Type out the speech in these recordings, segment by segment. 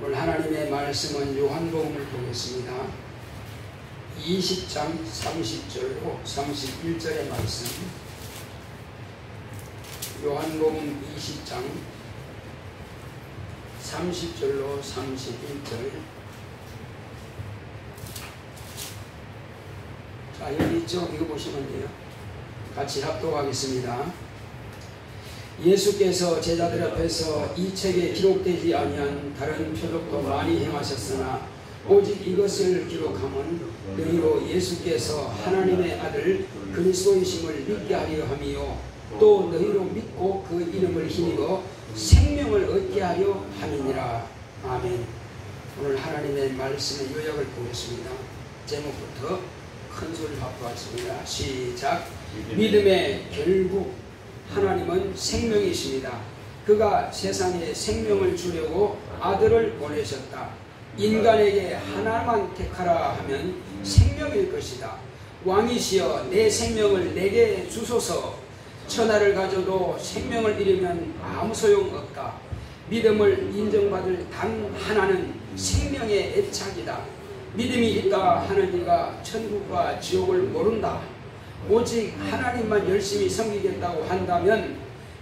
오늘 하나님의 말씀은 요한복음을 보겠습니다. 20장 30절로 31절의 말씀. 요한복음 20장 30절로 31절. 자, 여기 있죠? 이거 보시면 돼요. 같이 합독하겠습니다. 예수께서 제자들 앞에서 이 책에 기록되지 아니한 다른 표적도 많이 행하셨으나 오직 이것을 기록함은 너희로 예수께서 하나님의 아들 그리스도이심을 믿게 하려 함이요 또 너희로 믿고 그 이름을 힘입어 생명을 얻게 하려 함이니라. 아멘. 오늘 하나님의 말씀의 요약을 보겠습니다. 제목부터 큰 소리를 합독하겠습니다. 시작. 믿음의 결국. 하나님은 생명이십니다. 그가 세상에 생명을 주려고 아들을 보내셨다. 인간에게 하나만 택하라 하면 생명일 것이다. 왕이시여 내 생명을 내게 주소서. 천하를 가져도 생명을 잃으면 아무 소용없다. 믿음을 인정받을 단 하나는 생명의 애착이다. 믿음이 있다 하는 이가 천국과 지옥을 모른다. 오직 하나님만 열심히 섬기겠다고 한다면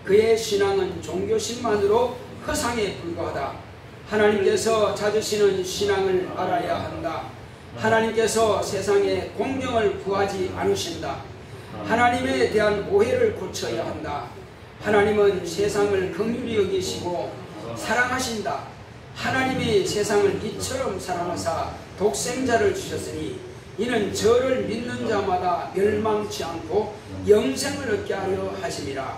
그의 신앙은 종교심만으로 허상에 불과하다. 하나님께서 찾으시는 신앙을 알아야 한다. 하나님께서 세상에 공경을 구하지 않으신다. 하나님에 대한 오해를 고쳐야 한다. 하나님은 세상을 긍휼히 여기시고 사랑하신다. 하나님이 세상을 이처럼 사랑하사 독생자를 주셨으니 이는 저를 믿는 자마다 멸망치 않고 영생을 얻게 하려 하심이라.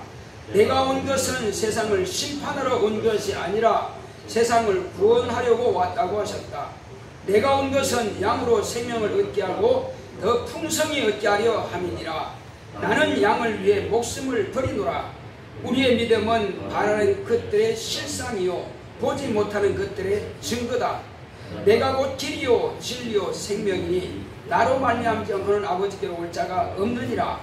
내가 온 것은 세상을 심판하러 온 것이 아니라 세상을 구원하려고 왔다고 하셨다. 내가 온 것은 양으로 생명을 얻게 하고 더 풍성히 얻게 하려 함이니라. 나는 양을 위해 목숨을 버리노라. 우리의 믿음은 바라는 것들의 실상이요 보지 못하는 것들의 증거다. 내가 곧 길이요 진리요 생명이니 나로 말미암지 않고는 아버지께로 올 자가 없느니라.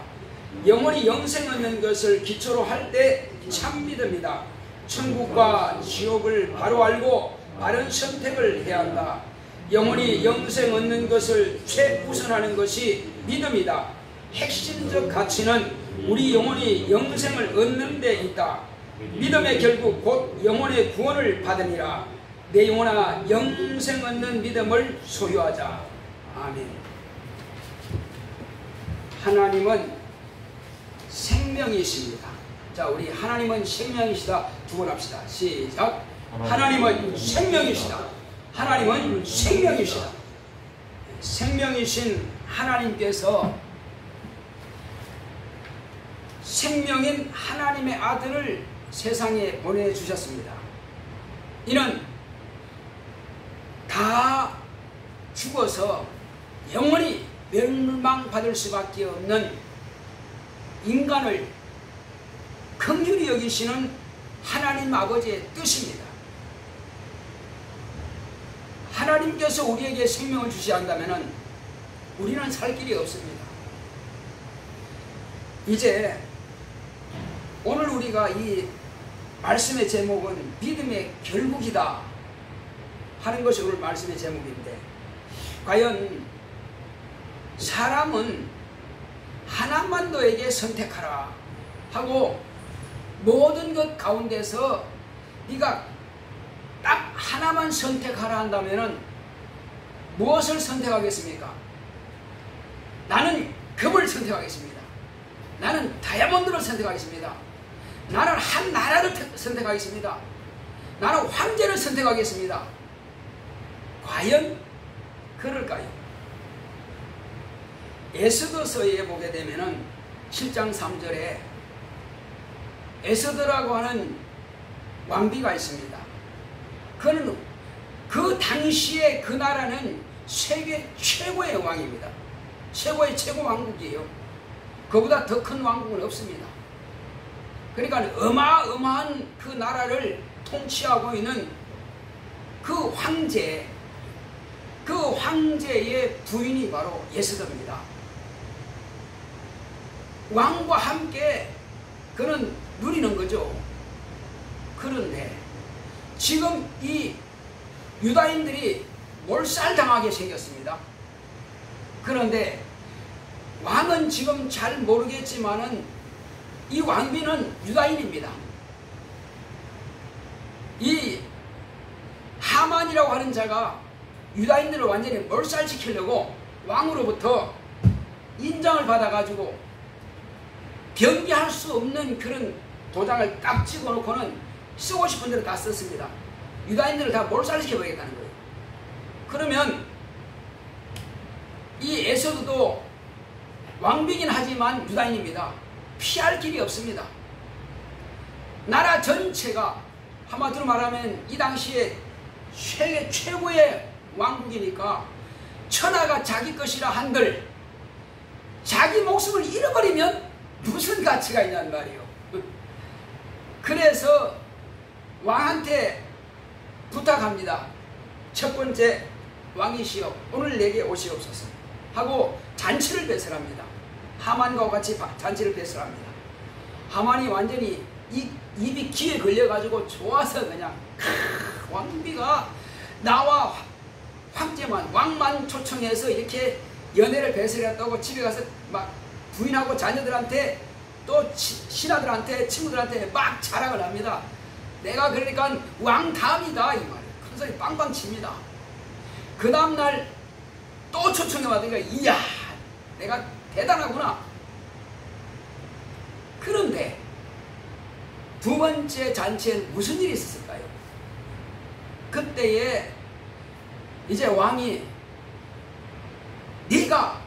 영원히 영생 얻는 것을 기초로 할 때 참 믿음이다. 천국과 지옥을 바로 알고 바른 선택을 해야 한다. 영원히 영생 얻는 것을 최우선하는 것이 믿음이다. 핵심적 가치는 우리 영혼이 영생을 얻는 데 있다. 믿음의 결국 곧 영혼의 구원을 받으니라. 내 영혼아 영생 얻는 믿음을 소유하자. 아멘. 하나님은 생명이십니다. 자, 우리 하나님은 생명이시다 두 번 합시다. 시작. 하나님은 생명이시다. 하나님은 생명이시다. 생명이신 하나님께서 생명인 하나님의 아들을 세상에 보내주셨습니다. 이는 다 죽어서 영원히 멸망받을 수밖에 없는 인간을 긍휼히 여기시는 하나님 아버지의 뜻입니다. 하나님께서 우리에게 생명을 주셔야 한다면 우리는 살 길이 없습니다. 이제 오늘 우리가 이 말씀의 제목은 믿음의 결국이다 하는 것이 오늘 말씀의 제목인데, 과연 사람은 하나만 너에게 선택하라 하고 모든 것 가운데서 네가 딱 하나만 선택하라 한다면 무엇을 선택하겠습니까? 나는 금을 선택하겠습니다. 나는 다이아몬드를 선택하겠습니다. 나는 한 나라를 선택하겠습니다. 나는 황제를 선택하겠습니다. 과연 그럴까요? 에스더서에 보게 되면은 7장 3절에 에스더라고 하는 왕비가 있습니다. 그는 그 당시에 그 나라는 세계 최고의 왕입니다. 최고의 최고 왕국이에요. 그보다 더 큰 왕국은 없습니다. 그러니까 어마어마한 그 나라를 통치하고 있는 그 황제, 그 황제의 부인이 바로 에스더입니다. 왕과 함께 그는 누리는 거죠. 그런데 지금 이 유다인들이 몰살당하게 생겼습니다. 그런데 왕은 지금 잘 모르겠지만은 이 왕비는 유다인입니다. 이 하만이라고 하는 자가 유다인들을 완전히 몰살시키려고 왕으로부터 인정을 받아가지고 변기할 수 없는 그런 도장을 딱 찍어놓고는 쓰고 싶은 대로 다 썼습니다. 유다인들을 다 몰살시켜버리겠다는 거예요. 그러면 이 에서드도 왕비긴 하지만 유다인입니다. 피할 길이 없습니다. 나라 전체가 한마디로 말하면 이 당시에 세계 최고의 왕국이니까 천하가 자기 것이라 한들 자기 목숨을 잃어버리면 무슨 가치가 있냔 말이에요. 그래서 왕한테 부탁합니다. 첫 번째, 왕이시여 오늘 내게 오시옵소서 하고 잔치를 배설합니다. 하만과 같이 잔치를 배설합니다. 하만이 완전히 입이 귀에 걸려가지고 좋아서 그냥 왕비가 나와 황제만 왕만 초청해서 이렇게 연애를 배설했다고 집에 가서 막 부인하고 자녀들한테 또 신하들한테 친구들한테 막 자랑을 합니다. 내가 그러니까 왕 다음이다 이 말이에요. 큰 소리 빵빵 칩니다. 그 다음날 또 초청해 받으니까 이야 내가 대단하구나. 그런데 두 번째 잔치엔 무슨 일이 있었을까요? 그때에 이제 왕이 네가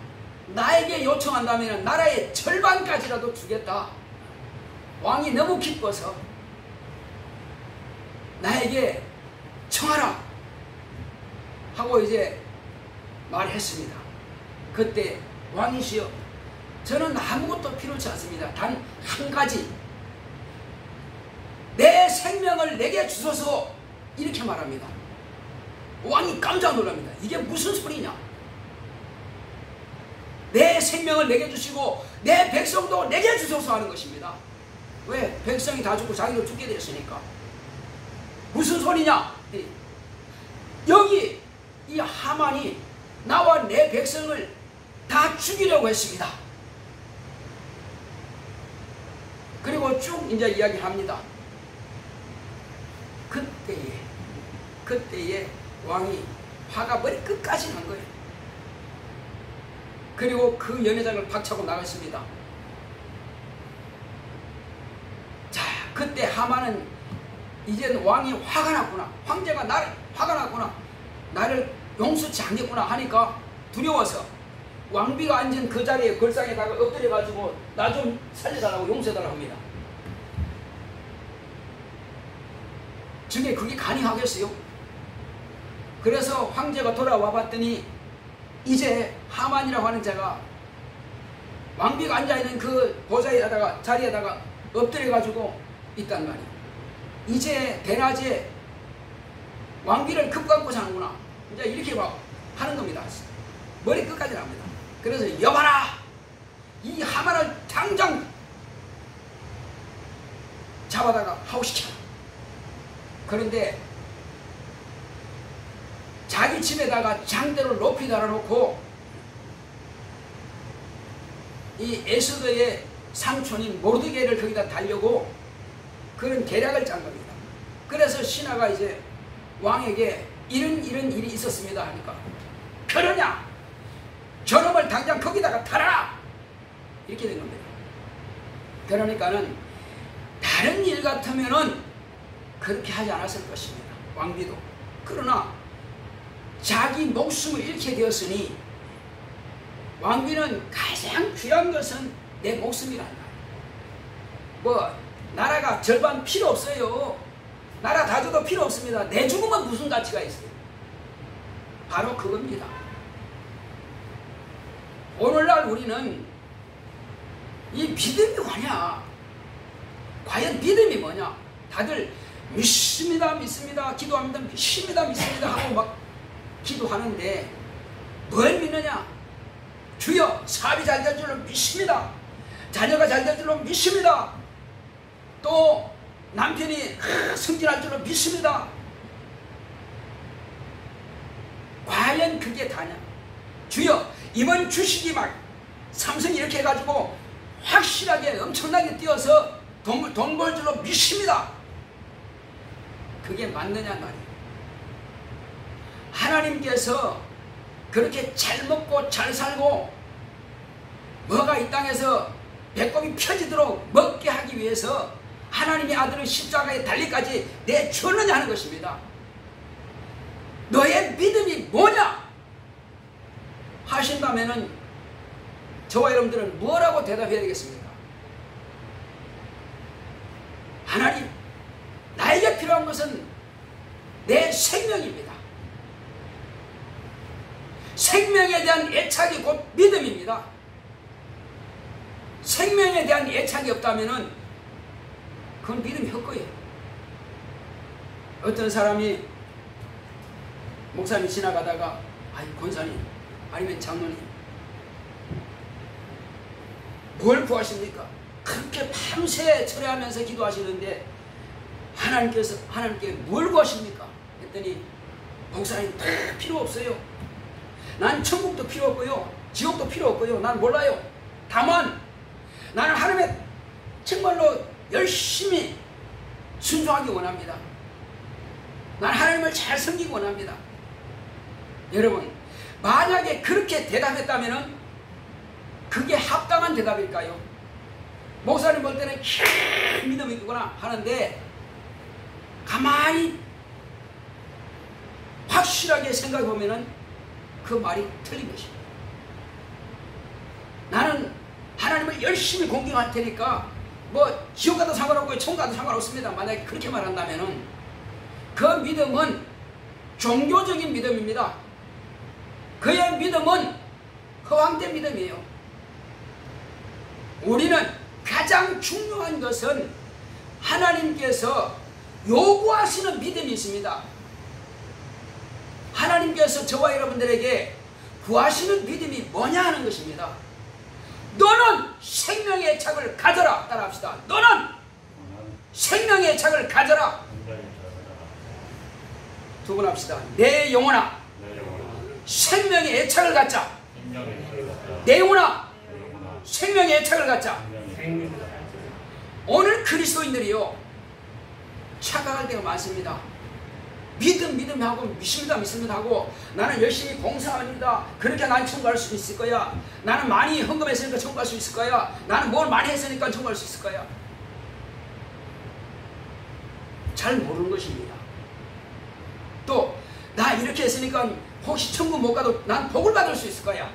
나에게 요청한다면 나라의 절반까지라도 주겠다. 왕이 너무 기뻐서 나에게 청하라 하고 이제 말했습니다. 그때 왕이시여 저는 아무것도 필요치 않습니다. 단 한 가지 내 생명을 내게 주소서 이렇게 말합니다. 왕이 깜짝 놀랍니다. 이게 무슨 소리냐? 내 생명을 내게 주시고 내 백성도 내게 주소서 하는 것입니다. 왜? 백성이 다 죽고 자기도 죽게 되었으니까. 무슨 소리냐? 여기 이 하만이 나와 내 백성을 다 죽이려고 했습니다. 그리고 쭉 이제 이야기합니다. 그때에 왕이 화가 머리 끝까지 난 거예요. 그리고 그 연회장을 박차고 나갔습니다. 자, 그때 하만은 이제는 왕이 화가 났구나. 황제가 나를 화가 났구나. 나를 용서치 않겠구나 하니까 두려워서 왕비가 앉은 그 자리에 걸상에다가 엎드려가지고 나 좀 살려달라고 용서해달라고 합니다. 저게 그게 가능하겠어요? 그래서 황제가 돌아와 봤더니 이제 하만이라고 하는 자가 왕비가 앉아있는 그 보좌에다가 자리에다가 엎드려가지고 있단 말이에요. 이제 대낮에 왕비를 급감고 사는구나. 이제 이렇게 막 하는 겁니다. 머리 끝까지 납니다. 그래서 여봐라! 이 하만을 당장 잡아다가 하우시켜라. 그런데 자기 집에다가 장대를 높이 달아놓고 이 에스더의 삼촌인 모르드게를 거기다 달려고 그런 계략을 짠 겁니다. 그래서 신하가 이제 왕에게 이런 일이 있었습니다 하니까 그러냐? 저놈을 당장 거기다가 달아라! 이렇게 된 겁니다. 그러니까는 다른 일 같으면은 그렇게 하지 않았을 것입니다. 왕비도. 그러나 자기 목숨을 잃게 되었으니 왕비는 가장 귀한 것은 내 목숨이란다. 뭐 나라가 절반 필요 없어요. 나라 다 줘도 필요 없습니다. 내 죽음은 무슨 가치가 있어요? 바로 그겁니다. 오늘날 우리는 이 믿음이 뭐냐? 과연 믿음이 뭐냐? 다들 믿습니다, 믿습니다, 기도합니다, 믿습니다, 믿습니다 하고 막 기도하는데 뭘 믿느냐? 주여 사업이 잘 될 줄로 믿습니다. 자녀가 잘 될 줄로 믿습니다. 또 남편이 승진할 줄로 믿습니다. 과연 그게 다냐? 주여, 이번 주식이 막 삼성이 이렇게 해가지고 확실하게 엄청나게 뛰어서 돈 벌 줄로 믿습니다. 그게 맞느냐 말이에요. 하나님께서 그렇게 잘 먹고 잘 살고 뭐가 이 땅에서 배꼽이 펴지도록 먹게 하기 위해서 하나님의 아들을 십자가에 달리까지 내주느냐 하는 것입니다. 너의 믿음이 뭐냐 하신다면은 저와 여러분들은 뭐라고 대답해야 되겠습니까? 하나님, 나에게 필요한 것은 내 생명입니다. 생명에 대한 애착이 곧 믿음입니다. 생명에 대한 애착이 없다면은 그건 믿음이 헛거예요. 어떤 사람이 목사님 지나가다가 아니 권사님 아니면 장로님 뭘 구하십니까? 그렇게 밤새 철회하면서 기도하시는데 하나님께 뭘 구하십니까? 했더니 목사님 다 필요 없어요. 난 천국도 필요 없고요. 지옥도 필요 없고요. 난 몰라요. 다만 나는 하나님의 정말로 열심히 순종하기 원합니다. 난 하나님을 잘 섬기기 원합니다. 여러분, 만약에 그렇게 대답했다면 그게 합당한 대답일까요? 목사님 볼 때는 큰 믿음이 있구나 하는데 가만히 확실하게 생각해 보면은 그 말이 틀린 것입니다. 나는 하나님을 열심히 공경할 테니까 뭐 지옥 가도 상관없고 천국 가도 상관없습니다. 만약에 그렇게 말한다면은 그 믿음은 종교적인 믿음입니다. 그의 믿음은 허황된 믿음이에요. 우리는 가장 중요한 것은 하나님께서 요구하시는 믿음이 있습니다. 하나님께서 저와 여러분들에게 구하시는 믿음이 뭐냐 하는 것입니다. 너는 생명의 애착을 가져라. 따라합시다. 너는 생명의 애착을 가져라. 두 번 합시다. 내 영혼아 생명의 애착을 갖자. 내 영혼아 생명의 애착을 갖자. 오늘 그리스도인들이요 착각할 때가 많습니다. 믿음하고 믿습니다 하고 나는 열심히 봉사합니다. 그렇게 난 천국 갈 수 있을 거야. 나는 많이 헌금했으니까 천국 갈 수 있을 거야. 나는 뭘 많이 했으니까 천국 갈 수 있을 거야. 잘 모르는 것입니다. 또 나 이렇게 했으니까 혹시 천국 못 가도 난 복을 받을 수 있을 거야.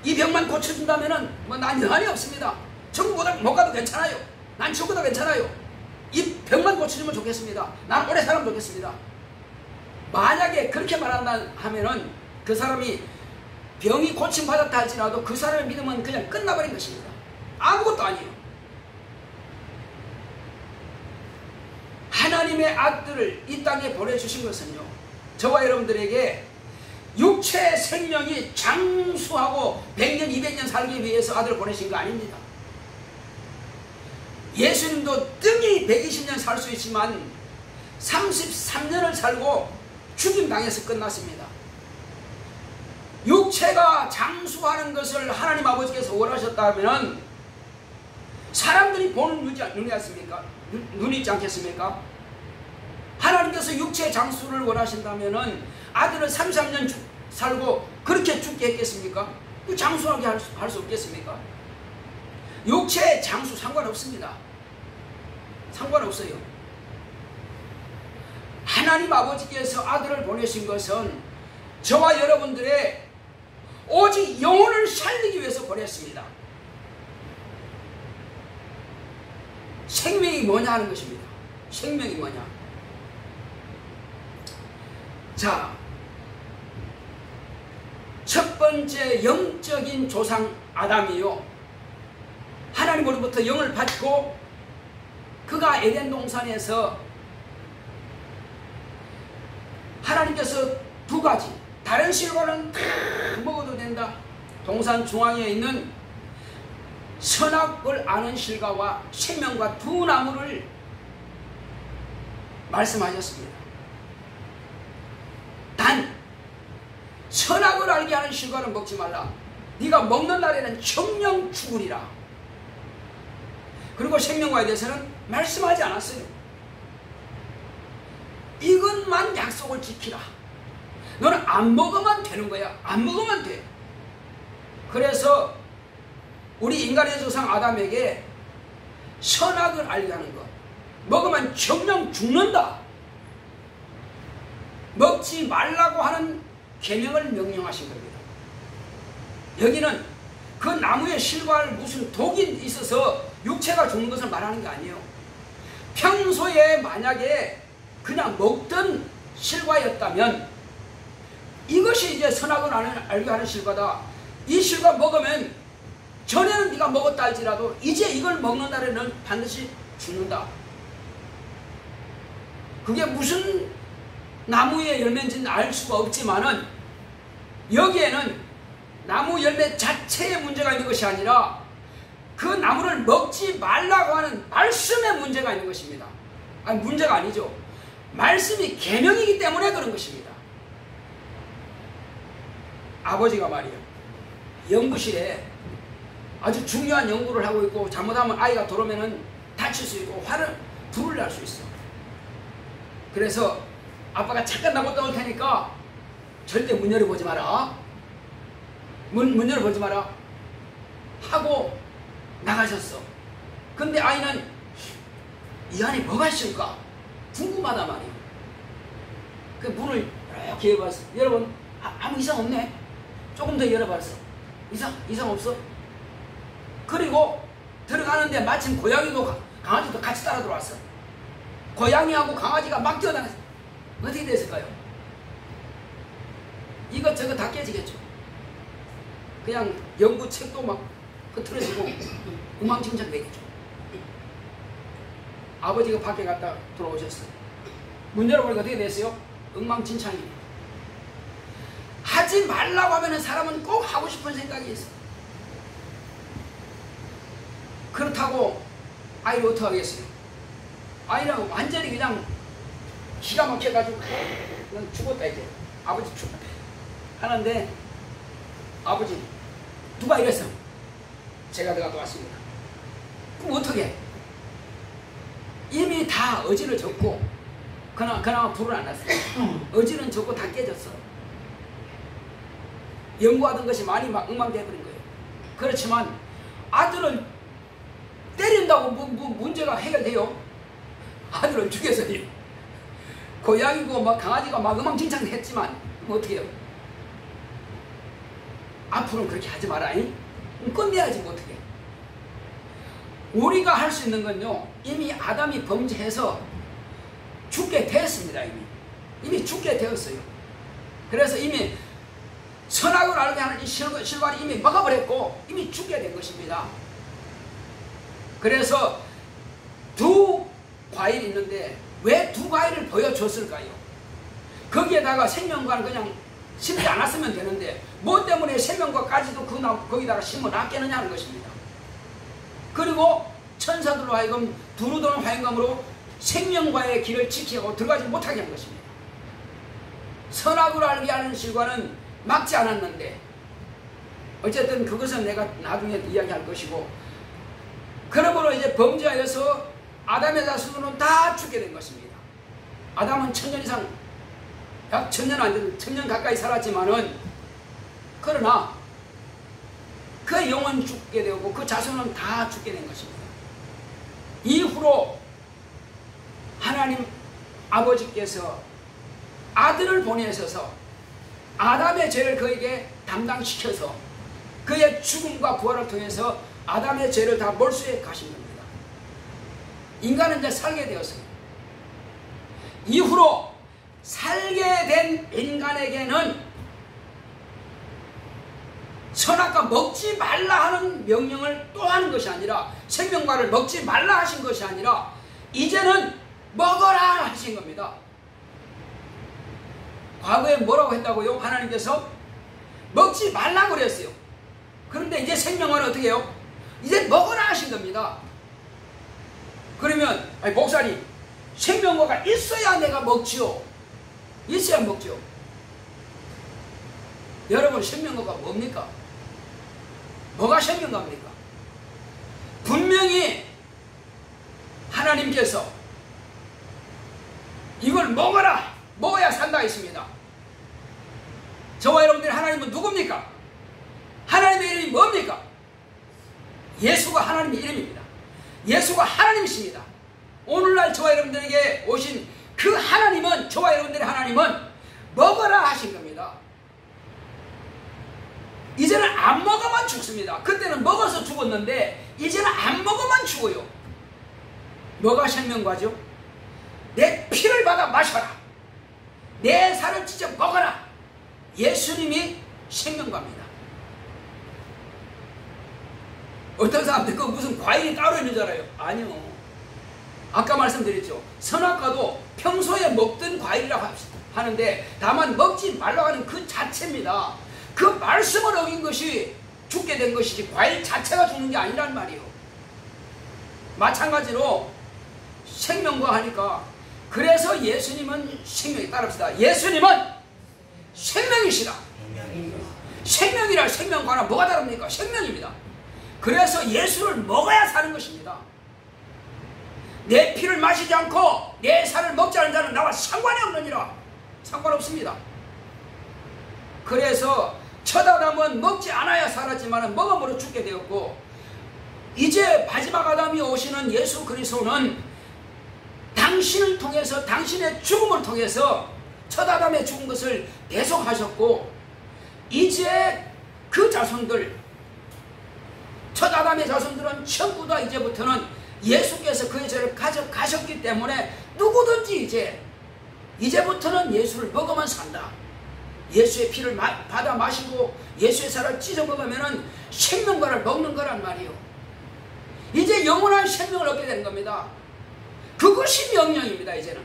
이 병만 고쳐준다면은 뭐 난 여한이 없습니다. 천국 못 가도 괜찮아요. 난 천국도 괜찮아요. 이 병만 고쳐주면 좋겠습니다. 난 오래 살면 좋겠습니다. 만약에 그렇게 말한다 하면은 그 사람이 병이 고침받았다 할지라도 그 사람의 믿음은 그냥 끝나버린 것입니다. 아무것도 아니에요. 하나님의 아들을 이 땅에 보내주신 것은요 저와 여러분들에게 육체의 생명이 장수하고 100년 200년 살기 위해서 아들을 보내신 거 아닙니다. 예수님도 등이 120년 살 수 있지만 33년을 살고 죽임당해서 끝났습니다. 육체가 장수하는 것을 하나님 아버지께서 원하셨다면 사람들이 보는 눈이 있습니까? 눈이 있지 않겠습니까? 하나님께서 육체의 장수를 원하신다면 아들을 33년 살고 그렇게 죽게 했겠습니까? 그 장수하게 할 수 없겠습니까? 육체의 장수 상관없습니다. 상관없어요. 하나님 아버지께서 아들을 보내신 것은 저와 여러분들의 오직 영혼을 살리기 위해서 보냈습니다. 생명이 뭐냐 하는 것입니다. 생명이 뭐냐. 자, 첫 번째 영적인 조상 아담이요 하나님으로부터 영을 받고 그가 에덴 동산에서 하나님께서 두 가지 다른 실과는 다 먹어도 된다. 동산 중앙에 있는 선악을 아는 실과와 생명과 두 나무를 말씀하셨습니다. 단 선악을 알게 하는 실과는 먹지 말라. 네가 먹는 날에는 정령 죽으리라. 그리고 생명과에 대해서는 말씀하지 않았어요. 이것만 약속을 지키라. 너는 안 먹으면 되는 거야. 안 먹으면 돼. 그래서 우리 인간의 조상 아담에게 선악을 알게 하는 것, 먹으면 정령 죽는다, 먹지 말라고 하는 계명을 명령하신 겁니다. 여기는 그 나무의 실과를 무슨 독이 있어서 육체가 죽는 것을 말하는 게 아니에요. 평소에 만약에 그냥 먹던 실과였다면 이것이 이제 선악을 알게 하는 실과다. 이 실과 먹으면 전에는 네가 먹었다 할지라도 이제 이걸 먹는 날에는 반드시 죽는다. 그게 무슨 나무의 열매인지는 알 수가 없지만은 여기에는 나무 열매 자체에 문제가 있는 것이 아니라 그 나무를 먹지 말라고 하는 말씀에 문제가 있는 것입니다. 아니, 문제가 아니죠. 말씀이 계명이기 때문에 그런 것입니다. 아버지가 말이에요, 연구실에 아주 중요한 연구를 하고 있고 잘못하면 아이가 들어오면 다칠 수 있고 불을 날 수 있어. 그래서 아빠가 잠깐 나갔다 올 테니까 절대 문 열어보지 마라. 문 열어보지 마라 하고 나가셨어. 근데 아이는 이 안에 뭐가 있을까 궁금하단 말이에요. 그 문을 이렇게 열어봤어. 여러분, 아무 이상 없네. 조금 더 열어봤어. 이상 없어. 그리고 들어가는데 마침 고양이도 강아지도 같이 따라 들어왔어. 고양이하고 강아지가 막 뛰어다녔어. 어떻게 됐을까요? 이것저것 다 깨지겠죠. 그냥 연구책도 막 흐트러지고 엉망진창 되겠죠. 아버지가 밖에 갔다 돌아오셨어요. 문 열어보니까 어떻게 됐어요? 엉망진창입니다. 하지 말라고 하면 사람은 꼭 하고 싶은 생각이 있어. 그렇다고 아이를 어떻게 하겠어요? 아이는 완전히 그냥 기가 막혀가지고 난 죽었다 이제. 아버지 죽었다 하는데 아버지 누가 이랬어? 제가 들어가서 왔습니다. 그럼 어떻게? 이미 다 어지를 졌고 그나마 불은 안 났어요. 어지는 졌고 다 깨졌어. 연구하던 것이 많이 막 엉망되어버린 거예요. 그렇지만 아들을 때린다고 문제가 해결돼요? 아들을 죽여서요. 고양이고 막 강아지가 막 엉망진창 했지만 어떻게 해요? 앞으로는 그렇게 하지 마라. 끝내야지 뭐 어떻게. 우리가 할 수 있는 건요, 이미 아담이 범죄해서 죽게 되었습니다. 이미 죽게 되었어요. 그래서 이미 선악을 알게 하는 이 실과를 이미 막아버렸고 이미 죽게 된 것입니다. 그래서 두 과일이 있는데 왜 두 과일을 보여줬을까요? 거기에다가 생명과는 그냥 심지 않았으면 되는데 뭐 때문에 생명과까지도 거기다가 심어놨겠느냐는 것입니다. 그리고 천사들로 하여금 두루 도는 화영감으로 생명과의 길을 지키고 들어가지 못하게 한 것입니다. 선악을 알게 하는 실과는 막지 않았는데 어쨌든 그것은 내가 나중에 이야기할 것이고, 그러므로 이제 범죄하여서 아담의 자손은 다 죽게 된 것입니다. 아담은 1000년 이상, 약 1000년 안 되는 1000년 가까이 살았지만은 그러나 그 영혼 죽게 되고 그 자손은 다 죽게 된 것입니다. 이후로 하나님 아버지께서 아들을 보내셔서 아담의 죄를 그에게 담당시켜서 그의 죽음과 부활을 통해서 아담의 죄를 다 몰수해 가신 겁니다. 인간은 이제 살게 되었어요. 이후로 살게 된 인간에게는 선악과 먹지 말라 하는 명령을 또 하는 것이 아니라, 생명과를 먹지 말라 하신 것이 아니라 이제는 먹어라 하신 겁니다. 과거에 뭐라고 했다고요? 하나님께서 먹지 말라고 그랬어요. 그런데 이제 생명과는 어떻게 해요? 이제 먹어라 하신 겁니다. 그러면 아니, 목사님, 생명과가 있어야 내가 먹지요. 있어야 먹죠. 여러분, 생명과가 뭡니까? 뭐가 생명과입니까? 분명히 하나님께서 이걸 먹어라, 먹어야 산다 했습니다. 저와 여러분들, 하나님은 누굽니까? 하나님의 이름이 뭡니까? 예수가 하나님의 이름입니다. 예수가 하나님이십니다. 오늘날 저와 여러분들에게 오신 그 하나님은, 저와 여러분들의 하나님은 먹어라 하신 겁니다. 이제는 안 먹어만 죽습니다. 그때는 먹어서 죽었는데 이제는 안 먹어만 죽어요. 뭐가 생명과죠? 내 피를 받아 마셔라, 내 살을 찢어 먹어라. 예수님이 생명과입니다. 어떤 사람들 그 무슨 과일이 따로 있는 줄 알아요? 아니요. 아까 말씀드렸죠. 선악과도 평소에 먹던 과일이라고 하는데 다만 먹지 말라고 하는 그 자체입니다. 그 말씀을 어긴 것이 죽게 된 것이지 과일 자체가 죽는 게 아니란 말이에요. 마찬가지로 생명과 하니까, 그래서 예수님은 생명이, 따릅시다. 예수님은 생명이시다. 생명이라 생명과는 뭐가 다릅니까? 생명입니다. 그래서 예수를 먹어야 사는 것입니다. 내 피를 마시지 않고 내 살을 먹지 않는 자는 나와 상관이 없느니라. 상관없습니다. 그래서 첫 아담은 먹지 않아야 살았지만 먹음으로 죽게 되었고, 이제 마지막 아담이 오시는 예수 그리스도는 당신을 통해서, 당신의 죽음을 통해서 첫 아담의 죽은 것을 대속하셨고, 이제 그 자손들, 첫 아담의 자손들은 전부 다 이제부터는 예수께서 그의 죄를 가져가셨기 때문에 누구든지 이제부터는 예수를 먹으면 산다. 예수의 피를 받아 마시고 예수의 살을 찢어 먹으면 생명과를 먹는 거란 말이에요. 이제 영원한 생명을 얻게 되는 겁니다. 그것이 명령입니다. 이제는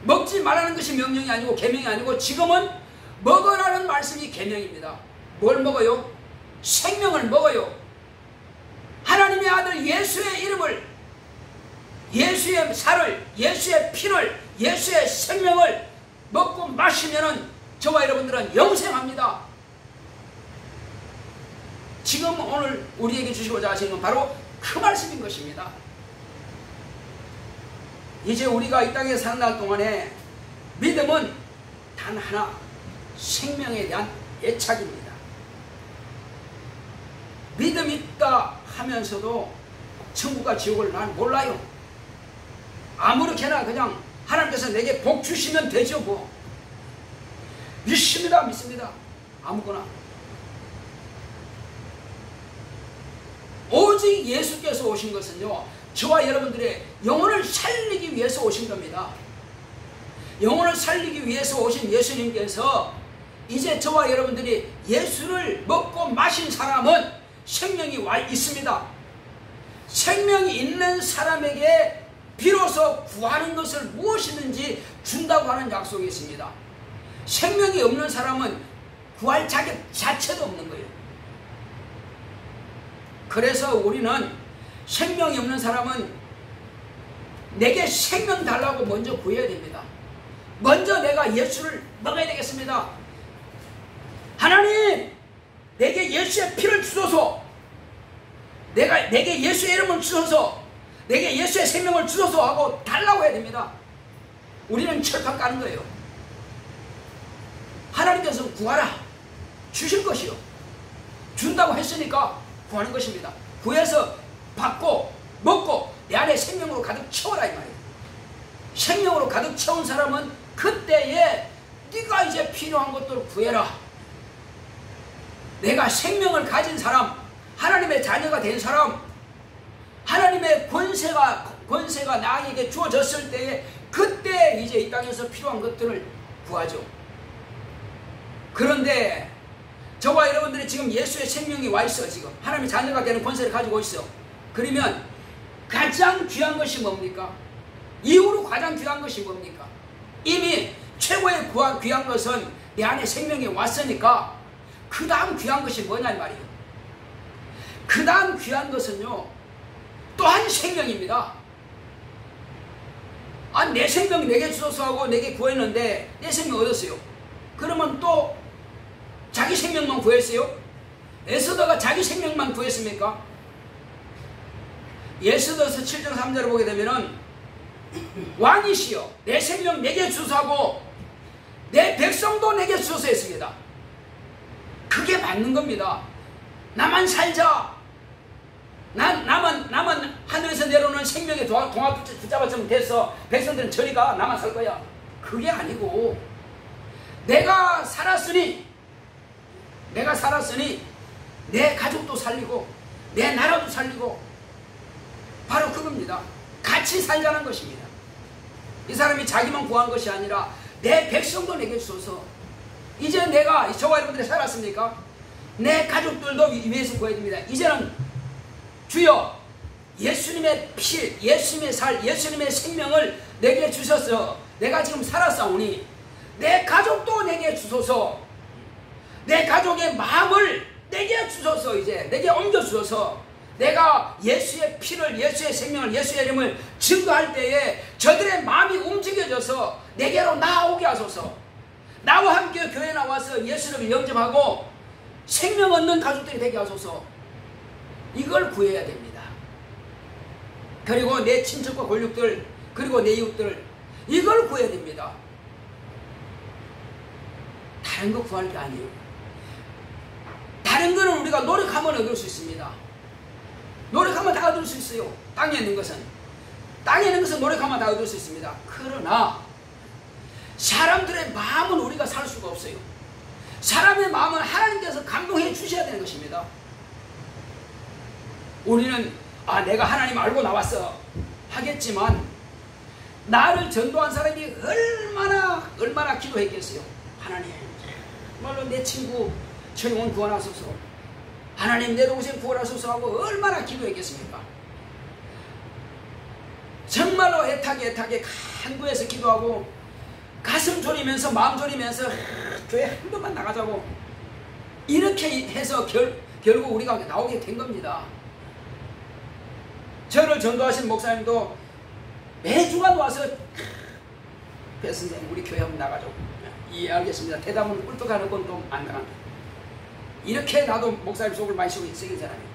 먹지 말라는 것이 명령이 아니고 계명이 아니고, 지금은 먹으라는 말씀이 계명입니다. 뭘 먹어요? 생명을 먹어요. 하나님의 아들 예수의 이름을, 예수의 살을, 예수의 피를, 예수의 생명을 먹고 마시면은 저와 여러분들은 영생합니다. 지금 오늘 우리에게 주시고자 하시는 건 바로 그 말씀인 것입니다. 이제 우리가 이 땅에 사는 날 동안에 믿음은 단 하나, 생명에 대한 애착입니다. 믿음 있다 하면서도 천국과 지옥을 난 몰라요. 아무렇게나 그냥 하나님께서 내게 복 주시면 되죠. 뭐 믿습니다, 믿습니다. 아무거나. 오직 예수께서 오신 것은요, 저와 여러분들의 영혼을 살리기 위해서 오신 겁니다. 영혼을 살리기 위해서 오신 예수님께서 이제 저와 여러분들이 예수를 먹고 마신 사람은 생명이 와 있습니다. 생명이 있는 사람에게 비로소 구하는 것을 무엇이든지 준다고 하는 약속이 있습니다. 생명이 없는 사람은 구할 자격 자체도 없는 거예요. 그래서 우리는 생명이 없는 사람은 내게 생명 달라고 먼저 구해야 됩니다. 먼저 내가 예수를 먹어야 되겠습니다. 하나님, 내게 예수의 피를 주소서, 내게 예수의 이름을 주소서, 내게 예수의 생명을 주소서 하고 달라고 해야 됩니다. 우리는 철판 까는 거예요. 하나님께서 구하라, 주실 것이요. 준다고 했으니까 구하는 것입니다. 구해서 받고 먹고 내 안에 생명으로 가득 채워라 이 말이에요. 생명으로 가득 채운 사람은 그때에 네가 이제 필요한 것들을 구해라. 내가 생명을 가진 사람, 하나님의 자녀가 된 사람, 하나님의 권세가 나에게 주어졌을 때에 그때 이제 이 땅에서 필요한 것들을 구하죠. 그런데 저와 여러분들이 지금 예수의 생명이 와 있어. 지금 하나님의 자녀가 되는 권세를 가지고 있어. 그러면 가장 귀한 것이 뭡니까? 이후로 가장 귀한 것이 뭡니까? 이미 최고의 귀한 것은 내 안에 생명이 왔으니까 그 다음 귀한 것이 뭐냐 이 말이에요. 그 다음 귀한 것은요, 또한 생명입니다. 아, 내 생명 내게 주소서 하고 내게 구했는데 내 생명 얻었어요. 그러면 또 자기 자기 생명만 구했어요? 에스더가 자기 생명만 구했습니까? 에스더서 7장 3절을 보게 되면은 왕이시여 내 생명 내게 주소하고 내 백성도 내게 주소서 했습니다. 그게 맞는 겁니다. 나만 살자. 나만 하늘에서 내려오는 생명의 동화 붙잡았으면 됐어. 백성들은 저리가 나만 살 거야. 그게 아니고 내가 살았으니 내 가족도 살리고 내 나라도 살리고 바로 그겁니다. 같이 살자는 것입니다. 이 사람이 자기만 구한 것이 아니라 내 백성도 내게 주소서. 이제 내가 저와 여러분들이 살았습니까? 내 가족들도 위해서 구해야 됩니다. 이제는 주여 예수님의 피, 예수님의 살, 예수님의 생명을 내게 주셔서 내가 지금 살았사오니 내 가족도 내게 주소서. 내 가족의 마음을 내게 주소서. 이제 내게 옮겨 주소서. 내가 예수의 피를, 예수의 생명을, 예수의 이름을 증거할 때에 저들의 마음이 움직여져서 내게로 나오게 하소서. 나와 함께 교회에 나와서 예수를 영접하고 생명 얻는 가족들이 되게 하소서. 이걸 구해야 됩니다. 그리고 내 친척과 권력들, 그리고 내 이웃들, 이걸 구해야 됩니다. 다른 거 구할 게 아니에요. 다른 거는 우리가 노력하면 얻을 수 있습니다. 노력하면 다 얻을 수 있어요. 땅에 있는 것은 노력하면 다 얻을 수 있습니다. 그러나 사람들의 마음은 우리가 살 수가 없어요. 사람의 마음은 하나님께서 감동해 주셔야 되는 것입니다. 우리는 내가 하나님 알고 나왔어 하겠지만 나를 전도한 사람이 얼마나 기도했겠어요. 하나님 정말로 내 친구 저 영혼 구원하소서, 하나님 내 동생 구원하소서 하고 얼마나 기도했겠습니까? 정말로 애타게 간구해서 기도하고 가슴 졸이면서 마음 졸이면서 교회 한 번만 나가자고 이렇게 해서 결국 우리가 나오게 된 겁니다. 저를 전도하신 목사님도 매주간 와서 배 선생님 우리 교회 한번 나가자고. 예 알겠습니다. 대답은 꿀떡하는 건 좀 안 나갑니다. 이렇게 나도 목사님 속을 많이 쓰고 있는 사람이에요.